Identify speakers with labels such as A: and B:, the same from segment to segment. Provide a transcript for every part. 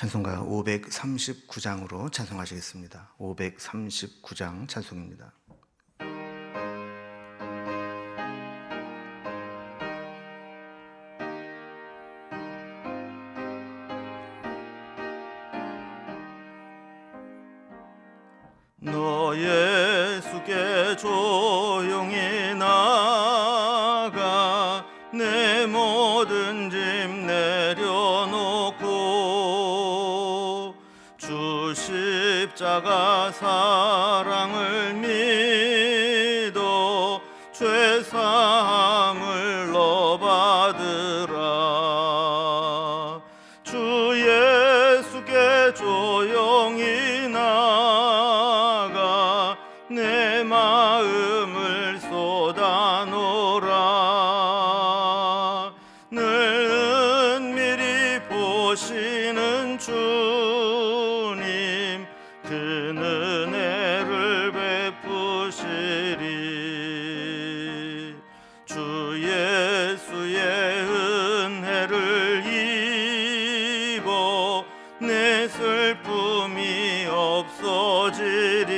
A: 찬송가 539장으로 찬송하시겠습니다. 539장 찬송입니다.
B: 너 예수께 조용히 나가 내 모든 짐 내려놓고 주 십자가 사랑을 믿어 죄사함을 너 받으라. 주 예수께 조용히 나가 내 마음을 쏟아놓으라. 늘 은밀히 보시는 주님, 그 은혜를 베푸시리. 주 예수의 은혜를 입어 내 슬픔이 없어지리.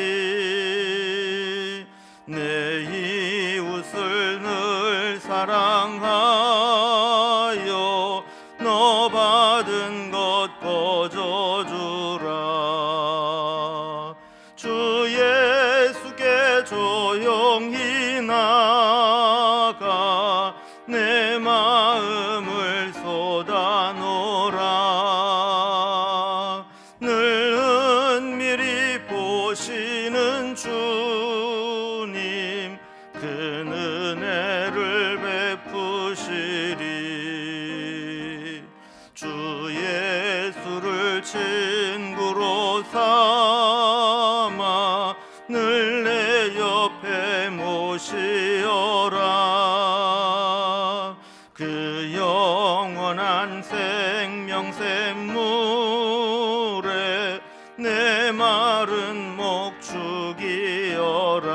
B: 내 이웃을 늘 사랑하여 너 받은 것 거저주라. 주 예수께 조용히 나가 내 마음을 쏟아놓으라. 늘 은밀히 보시는 주님, 그 은혜를 베푸시리. 주 예수를 친구로 삼아 늘 내 옆에 모시어라. 그 영원한 생명샘물에 내 마른 목 죽이어라.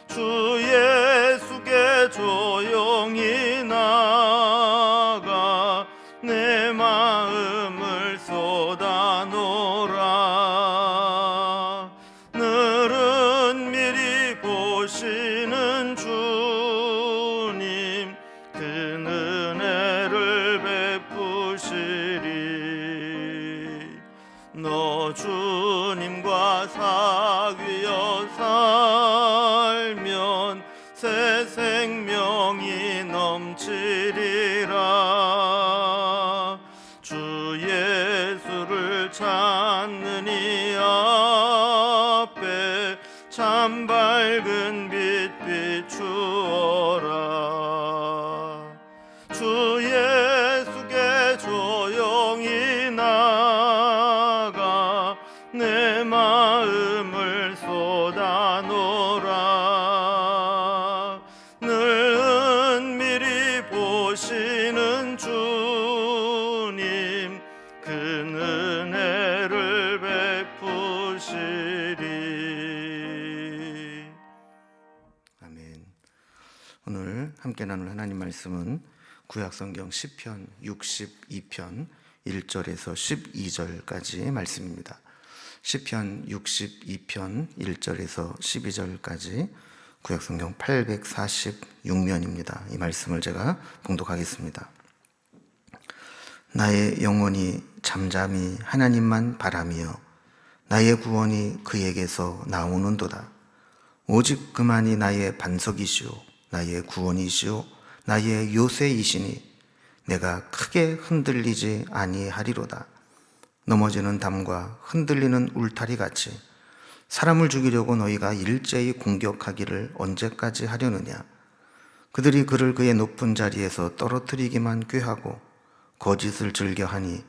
B: 주 예수께 조용히 나가 내 마음을 쏟아놓으라. 늘 은밀히 보시는 주님, 그 은혜를 베푸시리. 너 주님과 사귀어 살면 새 생명이 넘치리라. 주 예수를 찾는 이 앞에 참 밝은 빛 비추어라. 주 예수께 조용히 나가 내 마음을 쏟아놓으라. 늘 은밀히 보시는 주님, 그 은혜를 베푸시리.
A: 아멘. 오늘 함께 나눌 하나님 말씀은 구약성경 시편 62편 1절에서 12절까지의 말씀입니다. 시편 62편 1절에서 12절까지 구약성경 846면입니다. 이 말씀을 제가 봉독하겠습니다. 나의 영혼이 잠잠히 하나님만 바라며 나의 구원이 그에게서 나오는도다. 오직 그만이 나의 반석이시오 나의 구원이시오 나의 요새이시니 내가 크게 흔들리지 아니하리로다. 넘어지는 담과 흔들리는 울타리같이 사람을 죽이려고 너희가 일제히 공격하기를 언제까지 하려느냐. 그들이 그를 그의 높은 자리에서 떨어뜨리기만 꾀하고 거짓을 즐겨하니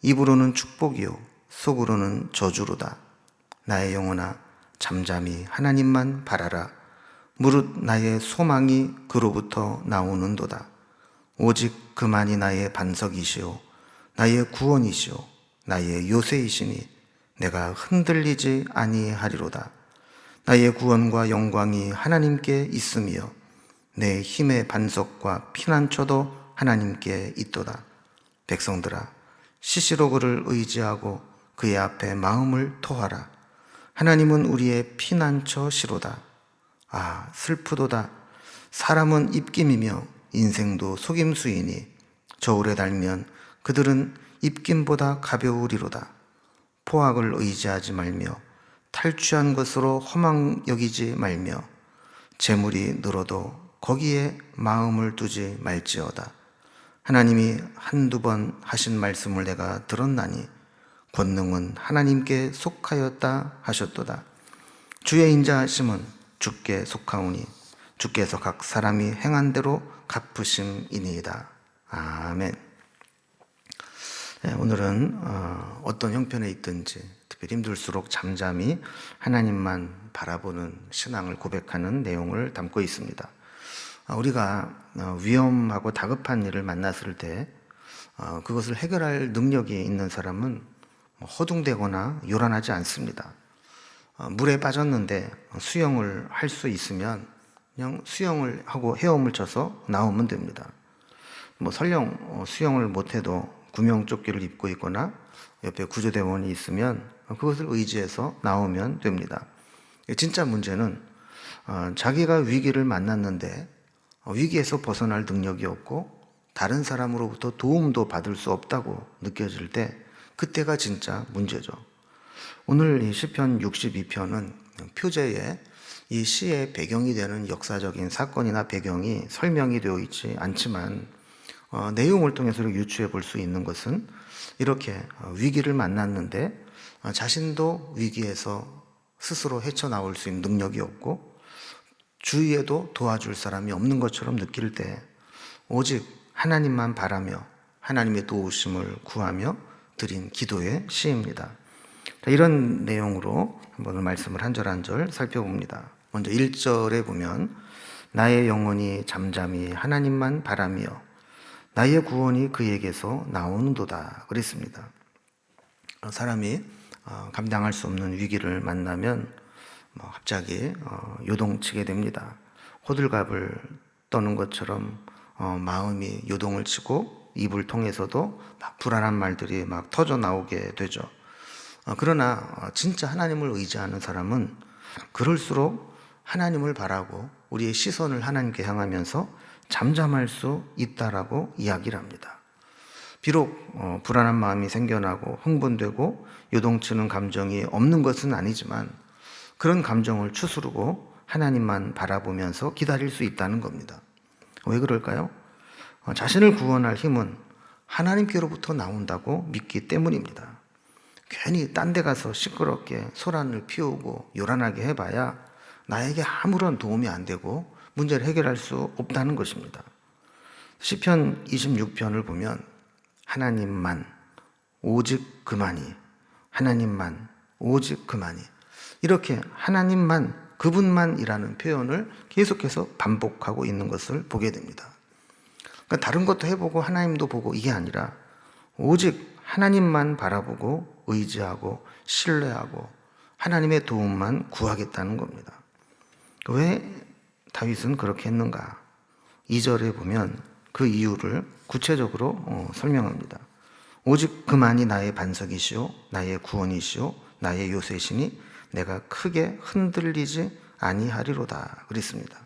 A: 입으로는 축복이요 속으로는 저주로다. 나의 영혼아 잠잠히 하나님만 바라라. 무릇 나의 소망이 그로부터 나오는도다. 오직 그만이 나의 반석이시오 나의 구원이시오 나의 요새이시니 내가 흔들리지 아니하리로다. 나의 구원과 영광이 하나님께 있으며 내 힘의 반석과 피난처도 하나님께 있도다. 백성들아 시시로 그를 의지하고 그의 앞에 마음을 토하라. 하나님은 우리의 피난처 시로다. 아, 슬프도다. 사람은 입김이며 인생도 속임수이니 저울에 달면 그들은 입김보다 가벼우리로다. 포악을 의지하지 말며 탈취한 것으로 허망 여기지 말며 재물이 늘어도 거기에 마음을 두지 말지어다. 하나님이 한두 번 하신 말씀을 내가 들었나니 권능은 하나님께 속하였다 하셨도다. 주의 인자하심은 주께 속하오니 주께서 각 사람이 행한 대로 갚으심이니이다. 아멘. 네, 오늘은 어떤 형편에 있든지 특별히 힘들수록 잠잠히 하나님만 바라보는 신앙을 고백하는 내용을 담고 있습니다. 우리가 위험하고 다급한 일을 만났을 때 그것을 해결할 능력이 있는 사람은 허둥대거나 요란하지 않습니다. 물에 빠졌는데 수영을 할 수 있으면 그냥 수영을 하고 헤엄을 쳐서 나오면 됩니다. 설령 수영을 못해도 구명조끼를 입고 있거나 옆에 구조대원이 있으면 그것을 의지해서 나오면 됩니다. 진짜 문제는 자기가 위기를 만났는데 위기에서 벗어날 능력이 없고 다른 사람으로부터 도움도 받을 수 없다고 느껴질 때 그때가 진짜 문제죠. 오늘 이 시편 62편은 표제에 이 시의 배경이 되는 역사적인 사건이나 배경이 설명이 되어 있지 않지만 내용을 통해서 유추해 볼 수 있는 것은 이렇게 위기를 만났는데 자신도 위기에서 스스로 헤쳐나올 수 있는 능력이 없고 주위에도 도와줄 사람이 없는 것처럼 느낄 때 오직 하나님만 바라며 하나님의 도우심을 구하며 드린 기도의 시입니다. 이런 내용으로 한번 말씀을 한 절 한 절 살펴봅니다. 먼저 1절에 보면 나의 영혼이 잠잠히 하나님만 바라며 나의 구원이 그에게서 나오는도다 그랬습니다. 사람이 감당할 수 없는 위기를 만나면 갑자기 요동치게 됩니다. 호들갑을 떠는 것처럼 마음이 요동을 치고 입을 통해서도 막 불안한 말들이 막 터져 나오게 되죠. 그러나 진짜 하나님을 의지하는 사람은 그럴수록 하나님을 바라고 우리의 시선을 하나님께 향하면서 잠잠할 수 있다라고 이야기를 합니다. 비록 불안한 마음이 생겨나고 흥분되고 요동치는 감정이 없는 것은 아니지만 그런 감정을 추스르고 하나님만 바라보면서 기다릴 수 있다는 겁니다. 왜 그럴까요? 자신을 구원할 힘은 하나님께로부터 나온다고 믿기 때문입니다. 괜히 딴 데 가서 시끄럽게 소란을 피우고 요란하게 해봐야 나에게 아무런 도움이 안 되고 문제를 해결할 수 없다는 것입니다. 시편 26편을 보면 하나님만 오직 그만이 하나님만 오직 그만이 이렇게 하나님만 그분만이라는 표현을 계속해서 반복하고 있는 것을 보게 됩니다. 그러니까 다른 것도 해보고 하나님도 보고 이게 아니라 오직 하나님만 바라보고 의지하고 신뢰하고 하나님의 도움만 구하겠다는 겁니다. 왜 다윗은 그렇게 했는가? 2절에 보면 그 이유를 구체적으로 설명합니다. 오직 그만이 나의 반석이시오 나의 구원이시오 나의 요새시니 내가 크게 흔들리지 아니하리로다 그랬습니다.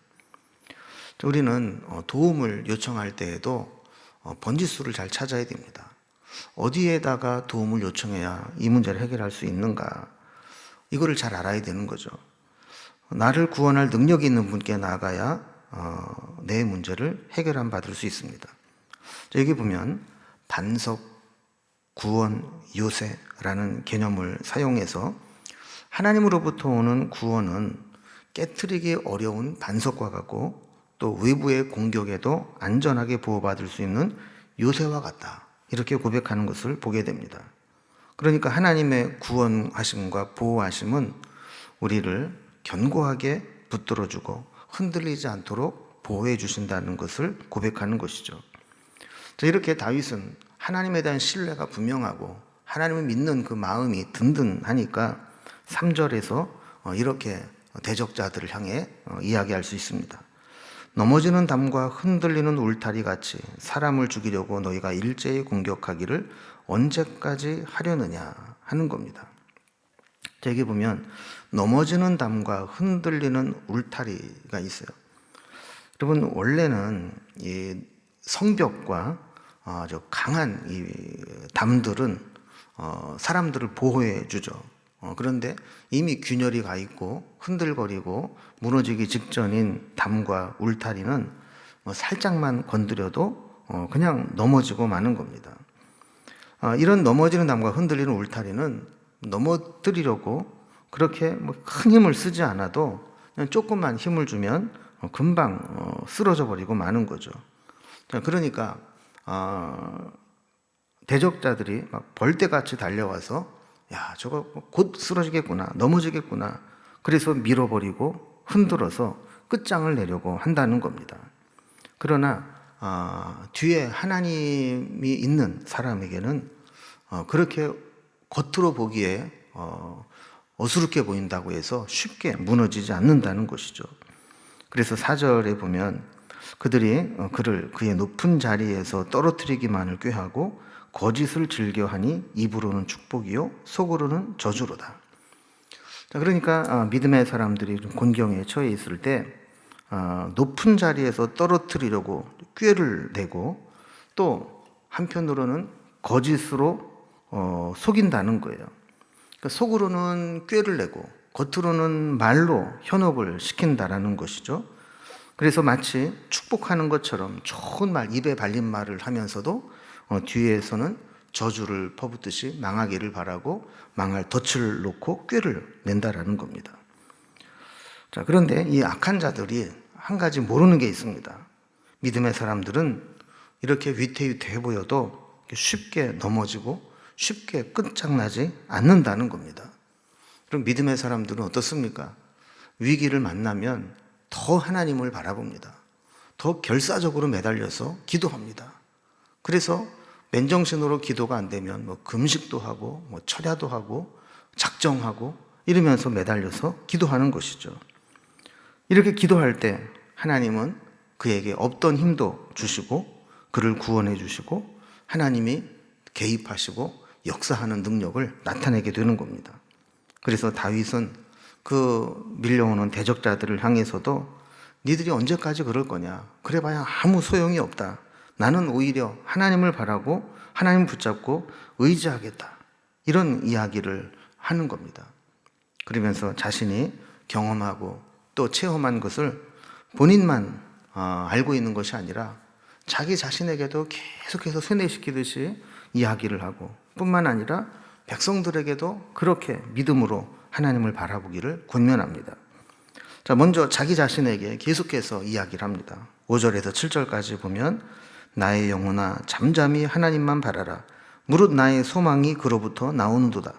A: 우리는 도움을 요청할 때에도 번지수를 잘 찾아야 됩니다. 어디에다가 도움을 요청해야 이 문제를 해결할 수 있는가 이거를 잘 알아야 되는 거죠. 나를 구원할 능력이 있는 분께 나아가야 내 문제를 해결함 받을 수 있습니다. 여기 보면 반석, 구원, 요새라는 개념을 사용해서 하나님으로부터 오는 구원은 깨트리기 어려운 반석과 같고 또 외부의 공격에도 안전하게 보호받을 수 있는 요새와 같다. 이렇게 고백하는 것을 보게 됩니다. 그러니까 하나님의 구원하심과 보호하심은 우리를 견고하게 붙들어주고 흔들리지 않도록 보호해 주신다는 것을 고백하는 것이죠. 이렇게 다윗은 하나님에 대한 신뢰가 분명하고 하나님을 믿는 그 마음이 든든하니까 3절에서 이렇게 대적자들을 향해 이야기할 수 있습니다. 넘어지는 담과 흔들리는 울타리 같이 사람을 죽이려고 너희가 일제히 공격하기를 언제까지 하려느냐 하는 겁니다. 자, 여기 보면 넘어지는 담과 흔들리는 울타리가 있어요. 여러분, 원래는 이 성벽과 아주 강한 이 담들은 사람들을 보호해 주죠. 그런데 이미 균열이 가 있고 흔들거리고 무너지기 직전인 담과 울타리는 살짝만 건드려도 그냥 넘어지고 마는 겁니다. 이런 넘어지는 담과 흔들리는 울타리는 넘어뜨리려고 그렇게 큰 힘을 쓰지 않아도 그냥 조금만 힘을 주면 금방 쓰러져 버리고 마는 거죠. 그러니까 대적자들이 막 벌떼같이 달려와서 야, 저거 곧 쓰러지겠구나, 넘어지겠구나, 그래서 밀어버리고 흔들어서 끝장을 내려고 한다는 겁니다. 그러나 뒤에 하나님이 있는 사람에게는 그렇게 겉으로 보기에 어수룩해 보인다고 해서 쉽게 무너지지 않는다는 것이죠. 그래서 4절에 보면 그들이 그를 그의 높은 자리에서 떨어뜨리기만을 꾀하고 거짓을 즐겨하니 입으로는 축복이요 속으로는 저주로다. 그러니까 믿음의 사람들이 곤경에 처해 있을 때 높은 자리에서 떨어뜨리려고 꾀를 내고 또 한편으로는 거짓으로 속인다는 거예요. 그러니까 속으로는 꾀를 내고 겉으로는 말로 현혹을 시킨다라는 것이죠. 그래서 마치 축복하는 것처럼 좋은 말, 입에 발린 말을 하면서도 뒤에서는 저주를 퍼붓듯이 망하기를 바라고 망할 덫을 놓고 꾀를 낸다라는 겁니다. 자, 그런데 이 악한 자들이 한 가지 모르는 게 있습니다. 믿음의 사람들은 이렇게 위태위태해 보여도 쉽게 넘어지고 쉽게 끝장나지 않는다는 겁니다. 그럼 믿음의 사람들은 어떻습니까? 위기를 만나면 더 하나님을 바라봅니다. 더 결사적으로 매달려서 기도합니다. 그래서 맨정신으로 기도가 안 되면 금식도 하고 철야도 하고 작정하고 이러면서 매달려서 기도하는 것이죠. 이렇게 기도할 때 하나님은 그에게 없던 힘도 주시고 그를 구원해 주시고 하나님이 개입하시고 역사하는 능력을 나타내게 되는 겁니다. 그래서 다윗은 그 밀려오는 대적자들을 향해서도 니들이 언제까지 그럴 거냐, 그래봐야 아무 소용이 없다, 나는 오히려 하나님을 바라고 하나님을 붙잡고 의지하겠다, 이런 이야기를 하는 겁니다. 그러면서 자신이 경험하고 또 체험한 것을 본인만 알고 있는 것이 아니라 자기 자신에게도 계속해서 세뇌시키듯이 이야기를 하고 뿐만 아니라 백성들에게도 그렇게 믿음으로 하나님을 바라보기를 권면합니다. 자, 먼저 자기 자신에게 계속해서 이야기를 합니다. 5절에서 7절까지 보면 나의 영혼아 잠잠히 하나님만 바라라. 무릇 나의 소망이 그로부터 나오는도다.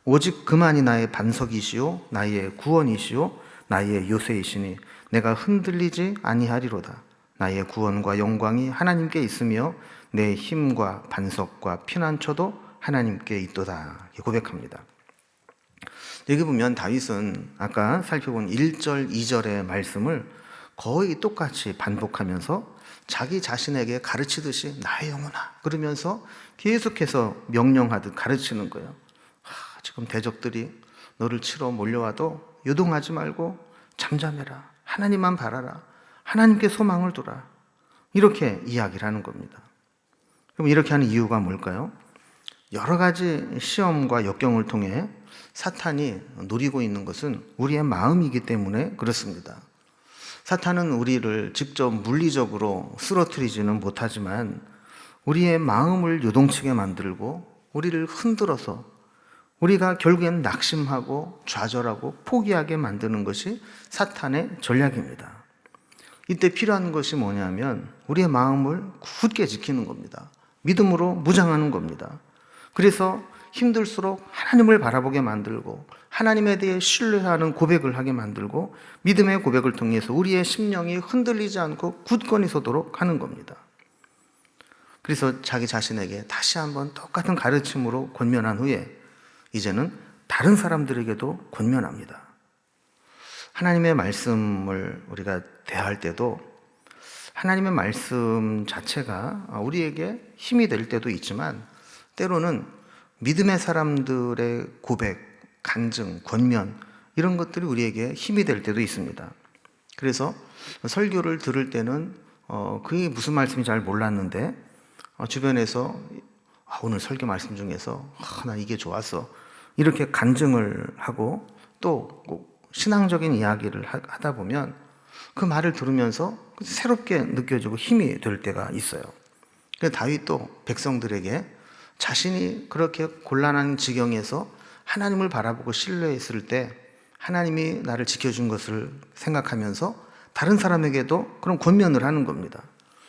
A: 오직 그만이 나의 반석이시요 나의 구원이시요 나의 요새이시니 내가 흔들리지 아니하리로다. 나의 구원과 영광이 하나님께 있으며 내 힘과 반석과 피난처도 하나님께 있도다. 고백합니다. 여기 보면 다윗은 아까 살펴본 1절, 2절의 말씀을 거의 똑같이 반복하면서 자기 자신에게 가르치듯이 나의 영혼아 그러면서 계속해서 명령하듯 가르치는 거예요. 지금 대적들이 너를 치러 몰려와도 요동하지 말고 잠잠해라. 하나님만 바라라. 하나님께 소망을 두라. 이렇게 이야기를 하는 겁니다. 그럼 이렇게 하는 이유가 뭘까요? 여러 가지 시험과 역경을 통해 사탄이 노리고 있는 것은 우리의 마음이기 때문에 그렇습니다. 사탄은 우리를 직접 물리적으로 쓰러뜨리지는 못하지만 우리의 마음을 요동치게 만들고 우리를 흔들어서 우리가 결국엔 낙심하고 좌절하고 포기하게 만드는 것이 사탄의 전략입니다. 이때 필요한 것이 뭐냐면 우리의 마음을 굳게 지키는 겁니다. 믿음으로 무장하는 겁니다. 그래서 힘들수록 하나님을 바라보게 만들고 하나님에 대해 신뢰하는 고백을 하게 만들고 믿음의 고백을 통해서 우리의 심령이 흔들리지 않고 굳건히 서도록 하는 겁니다. 그래서 자기 자신에게 다시 한번 똑같은 가르침으로 권면한 후에 이제는 다른 사람들에게도 권면합니다. 하나님의 말씀을 우리가 대할 때도 하나님의 말씀 자체가 우리에게 힘이 될 때도 있지만 때로는 믿음의 사람들의 고백, 간증, 권면 이런 것들이 우리에게 힘이 될 때도 있습니다. 그래서 설교를 들을 때는 그게 무슨 말씀인지 잘 몰랐는데 주변에서 오늘 설교 말씀 중에서 나 이게 좋았어 이렇게 간증을 하고 또 신앙적인 이야기를 하다 보면 그 말을 들으면서 새롭게 느껴지고 힘이 될 때가 있어요. 그래서 다윗도 백성들에게 자신이 그렇게 곤란한 지경에서 하나님을 바라보고 신뢰했을 때 하나님이 나를 지켜준 것을 생각하면서 다른 사람에게도 그런 권면을 하는 겁니다.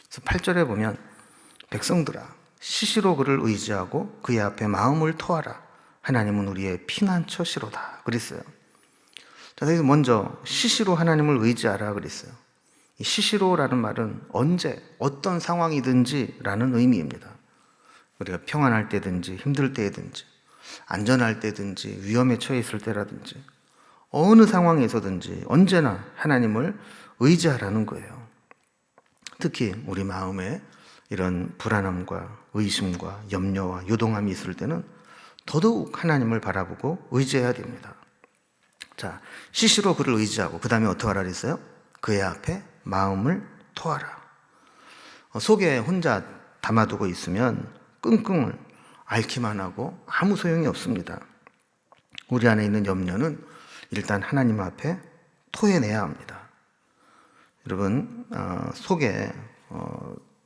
A: 그래서 8절에 보면 백성들아 시시로 그를 의지하고 그의 앞에 마음을 토하라. 하나님은 우리의 피난처시로다 그랬어요. 자, 그래서 먼저 시시로 하나님을 의지하라 그랬어요. 이 시시로라는 말은 언제 어떤 상황이든지 라는 의미입니다. 우리가 평안할 때든지 힘들 때든지 안전할 때든지 위험에 처해 있을 때라든지 어느 상황에서든지 언제나 하나님을 의지하라는 거예요. 특히 우리 마음에 이런 불안함과 의심과 염려와 요동함이 있을 때는 더더욱 하나님을 바라보고 의지해야 됩니다. 자, 시시로 그를 의지하고 그 다음에 어떻게 하라 그랬어요? 그의 앞에 마음을 토하라. 속에 혼자 담아두고 있으면 끙끙을 앓기만 하고 아무 소용이 없습니다. 우리 안에 있는 염려는 일단 하나님 앞에 토해내야 합니다. 여러분, 속에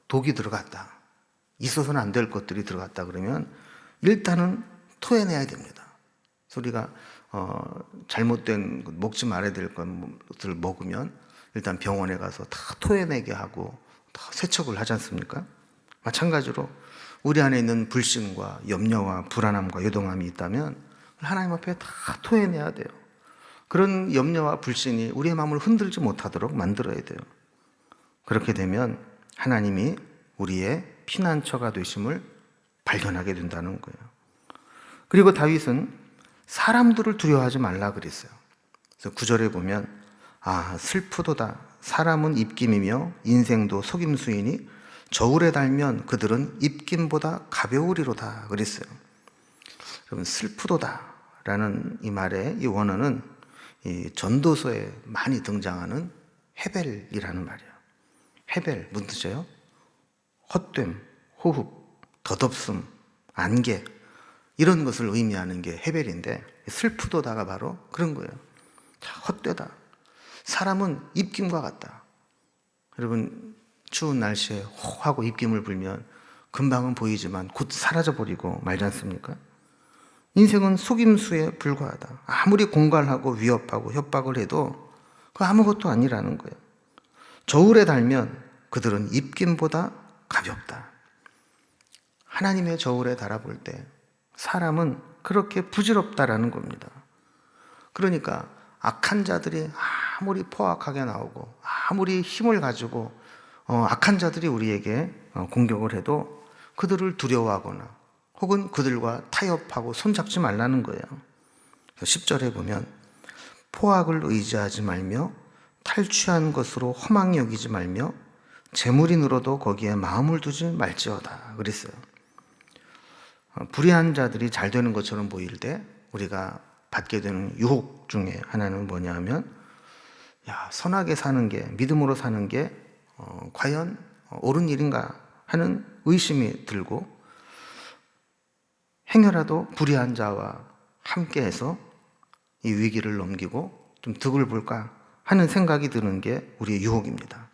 A: 독이 들어갔다, 있어서는 안 될 것들이 들어갔다 그러면 일단은 토해내야 됩니다. 우리가 잘못된 먹지 말아야 될 것을 먹으면 일단 병원에 가서 다 토해내게 하고 다 세척을 하지 않습니까? 마찬가지로 우리 안에 있는 불신과 염려와 불안함과 요동함이 있다면 하나님 앞에 다 토해내야 돼요. 그런 염려와 불신이 우리의 마음을 흔들지 못하도록 만들어야 돼요. 그렇게 되면 하나님이 우리의 피난처가 되심을 발견하게 된다는 거예요. 그리고 다윗은 사람들을 두려워하지 말라 그랬어요. 그래서 9절에 보면 슬프도다 사람은 입김이며 인생도 속임수이니 저울에 달면 그들은 입김보다 가벼우리로다 그랬어요. 여러분, 슬프도다 라는 이 말의 이 원어는 이 전도서에 많이 등장하는 헤벨이라는 말이에요. 헤벨 무슨 뜻이에요? 헛됨, 호흡, 덧없음, 안개 이런 것을 의미하는 게 헤벨인데 슬프도다가 바로 그런 거예요. 헛되다. 사람은 입김과 같다. 여러분, 추운 날씨에 호하고 입김을 불면 금방은 보이지만 곧 사라져버리고 말지 않습니까? 인생은 속임수에 불과하다. 아무리 공갈하고 위협하고 협박을 해도 그 아무것도 아니라는 거예요. 저울에 달면 그들은 입김보다 가볍다. 하나님의 저울에 달아볼 때 사람은 그렇게 부질없다라는 겁니다. 그러니까 악한 자들이 아무리 포악하게 나오고 아무리 힘을 가지고 악한 자들이 우리에게 공격을 해도 그들을 두려워하거나 혹은 그들과 타협하고 손잡지 말라는 거예요. 10절에 보면 포악을 의지하지 말며 탈취한 것으로 허망히 여기지 말며 재물이 늘어도 거기에 마음을 두지 말지어다 그랬어요. 불의한 자들이 잘 되는 것처럼 보일 때 우리가 받게 되는 유혹 중에 하나는 뭐냐 하면 선하게 사는 게, 믿음으로 사는 게 과연 옳은 일인가 하는 의심이 들고 행여라도 불의한 자와 함께해서 이 위기를 넘기고 좀 득을 볼까 하는 생각이 드는 게 우리의 유혹입니다.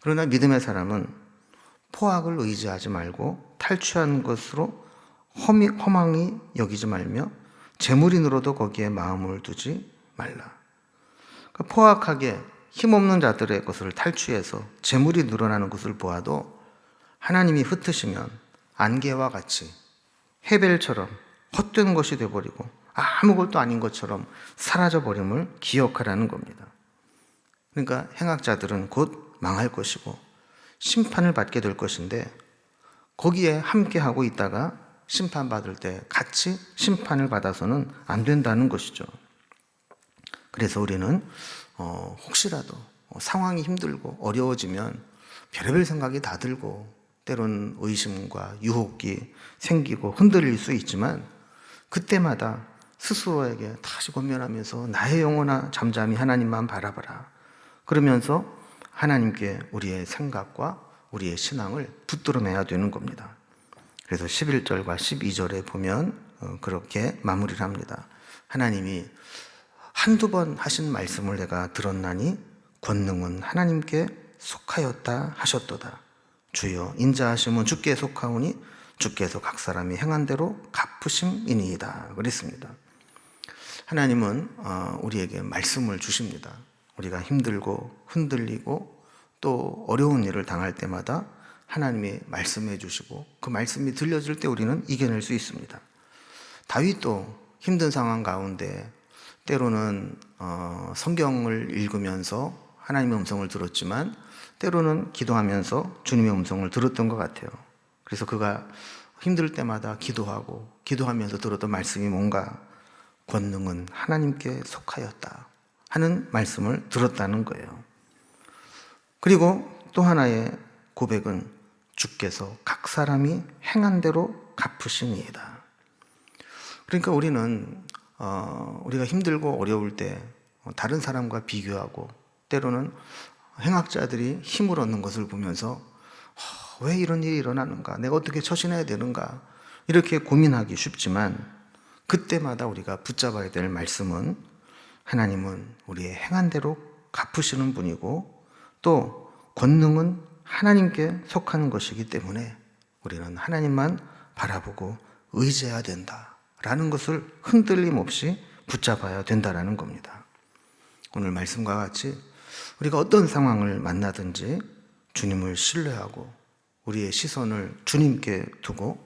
A: 그러나 믿음의 사람은 포악을 의지하지 말고 탈취한 것으로 허망히 여기지 말며 재물이 늘어도 거기에 마음을 두지 말라. 그러니까 포악하게 힘없는 자들의 것을 탈취해서 재물이 늘어나는 것을 보아도 하나님이 흩으시면 안개와 같이 헤벨처럼 헛된 것이 되어버리고 아무것도 아닌 것처럼 사라져버림을 기억하라는 겁니다. 그러니까 행악자들은 곧 망할 것이고 심판을 받게 될 것인데 거기에 함께하고 있다가 심판받을 때 같이 심판을 받아서는 안 된다는 것이죠. 그래서 우리는 혹시라도 상황이 힘들고 어려워지면 별의별 생각이 다 들고 때로는 의심과 유혹이 생기고 흔들릴 수 있지만 그때마다 스스로에게 다시 권면하면서 나의 영혼아 잠잠히 하나님만 바라봐라. 그러면서 하나님께 우리의 생각과 우리의 신앙을 붙들어내야 되는 겁니다. 그래서 11절과 12절에 보면 그렇게 마무리를 합니다. 하나님이 한두 번 하신 말씀을 내가 들었나니 권능은 하나님께 속하였다 하셨도다. 주여 인자하심은 주께 속하오니 주께서 각 사람이 행한 대로 갚으심이니이다. 그랬습니다. 하나님은 우리에게 말씀을 주십니다. 우리가 힘들고 흔들리고 또 어려운 일을 당할 때마다 하나님이 말씀해 주시고 그 말씀이 들려질 때 우리는 이겨낼 수 있습니다. 다윗도 힘든 상황 가운데 때로는 성경을 읽으면서 하나님의 음성을 들었지만 때로는 기도하면서 주님의 음성을 들었던 것 같아요. 그래서 그가 힘들 때마다 기도하면서 들었던 말씀이 뭔가 권능은 하나님께 속하였다 하는 말씀을 들었다는 거예요. 그리고 또 하나의 고백은 주께서 각 사람이 행한 대로 갚으시니이다. 그러니까 우리는 우리가 힘들고 어려울 때 다른 사람과 비교하고 때로는 행악자들이 힘을 얻는 것을 보면서 왜 이런 일이 일어나는가? 내가 어떻게 처신해야 되는가? 이렇게 고민하기 쉽지만 그때마다 우리가 붙잡아야 될 말씀은 하나님은 우리의 행한 대로 갚으시는 분이고 또 권능은 하나님께 속하는 것이기 때문에 우리는 하나님만 바라보고 의지해야 된다라는 것을 흔들림 없이 붙잡아야 된다라는 겁니다. 오늘 말씀과 같이 우리가 어떤 상황을 만나든지 주님을 신뢰하고 우리의 시선을 주님께 두고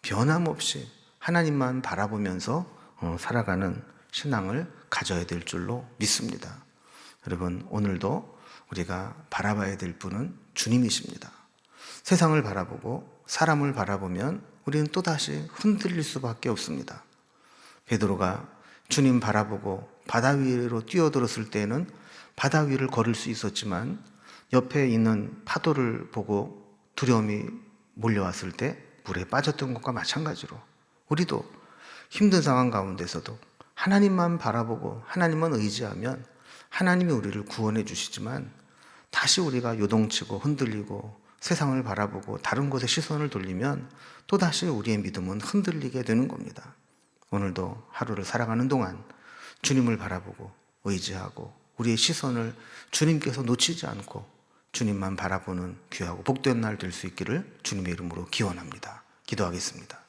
A: 변함없이 하나님만 바라보면서 살아가는 신앙을 가져야 될 줄로 믿습니다. 여러분, 오늘도 우리가 바라봐야 될 분은 주님이십니다. 세상을 바라보고 사람을 바라보면 우리는 또다시 흔들릴 수밖에 없습니다. 베드로가 주님 바라보고 바다 위로 뛰어들었을 때에는 바다 위를 걸을 수 있었지만 옆에 있는 파도를 보고 두려움이 몰려왔을 때 물에 빠졌던 것과 마찬가지로 우리도 힘든 상황 가운데서도 하나님만 바라보고 하나님만 의지하면 하나님이 우리를 구원해 주시지만 다시 우리가 요동치고 흔들리고 세상을 바라보고 다른 곳에 시선을 돌리면 또다시 우리의 믿음은 흔들리게 되는 겁니다. 오늘도 하루를 살아가는 동안 주님을 바라보고 의지하고 우리의 시선을 주님께서 놓치지 않고 주님만 바라보는 귀하고 복된 날 될 수 있기를 주님의 이름으로 기원합니다. 기도하겠습니다.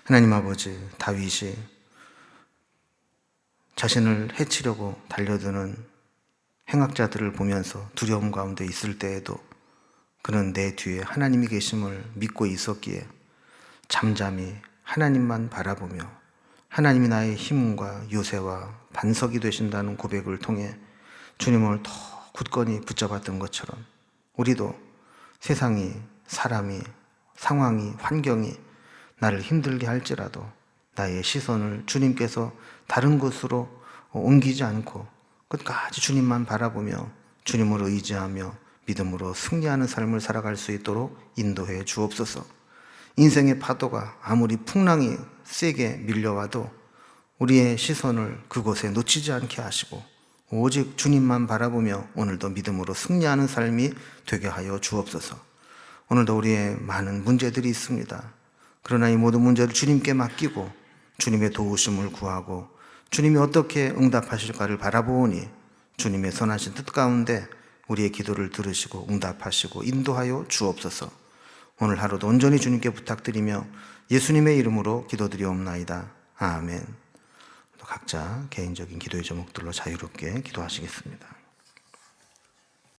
A: 하나님 아버지, 다윗이 자신을 해치려고 달려드는 행악자들을 보면서 두려움 가운데 있을 때에도 그는 내 뒤에 하나님이 계심을 믿고 있었기에 잠잠히 하나님만 바라보며 하나님이 나의 힘과 요새와 반석이 되신다는 고백을 통해 주님을 더 굳건히 붙잡았던 것처럼 우리도 세상이, 사람이, 상황이, 환경이 나를 힘들게 할지라도 나의 시선을 주님께서 다른 곳으로 옮기지 않고 끝까지 주님만 바라보며 주님을 의지하며 믿음으로 승리하는 삶을 살아갈 수 있도록 인도해 주옵소서. 인생의 파도가 아무리 풍랑이 세게 밀려와도 우리의 시선을 그곳에 놓치지 않게 하시고 오직 주님만 바라보며 오늘도 믿음으로 승리하는 삶이 되게 하여 주옵소서. 오늘도 우리의 많은 문제들이 있습니다. 그러나 이 모든 문제를 주님께 맡기고 주님의 도우심을 구하고 주님이 어떻게 응답하실까를 바라보니 주님의 선하신 뜻 가운데 우리의 기도를 들으시고 응답하시고 인도하여 주옵소서. 오늘 하루도 온전히 주님께 부탁드리며 예수님의 이름으로 기도드리옵나이다. 아멘. 각자 개인적인 기도의 제목들로 자유롭게 기도하시겠습니다.